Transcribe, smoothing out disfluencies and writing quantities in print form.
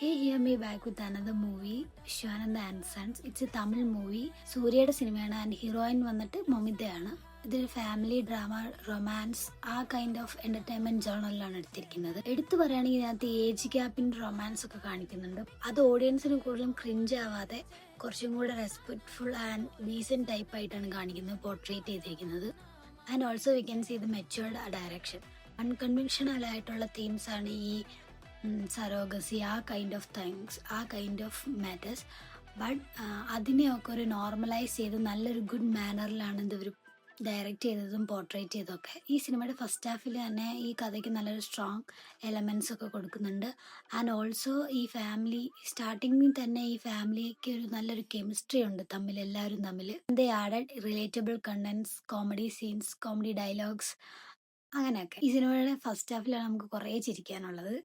Hey, hear me back with another movie, Vishwananda and Sons. It's a Tamil movie. സൂര്യയുടെ സിനിമയാണ് and heroine വന്നിട്ട് മൊമിതയാണ്. ഇതൊരു family drama romance ആ kind of entertainment ജേണലിലാണ് എടുത്തിരിക്കുന്നത്. എടുത്തു പറയുകയാണെങ്കിൽ ഇതിനകത്ത് ഏജ് ഗ്യാപ്പിന്റെ റൊമാൻസ് ഒക്കെ കാണിക്കുന്നുണ്ട്. അത് ഓഡിയൻസിന് കൂടുതലും ക്രിഞ്ച് ആവാതെ കുറച്ചും കൂടെ റെസ്പെക്ട്ഫുൾ ആൻഡ് ഡീസെന്റ് ടൈപ്പ് ആയിട്ടാണ് കാണിക്കുന്നത്, പോർട്രേറ്റ് ചെയ്തിരിക്കുന്നത്. And also we can see the matured direction. Unconventional ആയിട്ടുള്ള തീംസ് ആണ് ഈ സറോഗസി, ആ കൈൻഡ് ഓഫ് തിങ്സ്, ആ കൈൻഡ് ഓഫ് മാറ്റേഴ്സ്. ബട്ട് അതിനെയൊക്കെ ഒരു നോർമലൈസ് ചെയ്ത് നല്ലൊരു ഗുഡ് മാനറിലാണ് ഇവർ ഡയറക്റ്റ് ചെയ്തതും പോർട്രേറ്റ് ചെയ്തതൊക്കെ. ഈ സിനിമയുടെ ഫസ്റ്റ് ഹാഫിൽ തന്നെ ഈ കഥയ്ക്ക് നല്ലൊരു സ്ട്രോങ് എലമെൻസ് ഒക്കെ കൊടുക്കുന്നുണ്ട്. ആൻഡ് ഓൾസോ ഈ ഫാമിലി സ്റ്റാർട്ടിങ്ങിൽ തന്നെ ഈ ഫാമിലിക്ക് ഒരു നല്ലൊരു കെമിസ്ട്രി ഉണ്ട് തമ്മിൽ, എല്ലാവരും തമ്മിൽ. They added relatable contents, comedy scenes, comedy dialogues, അങ്ങനെയൊക്കെ. ഈ സിനിമയുടെ ഫസ്റ്റ് ഹാഫിലാണ് നമുക്ക് കുറേ ചിരിക്കാനുള്ളത്.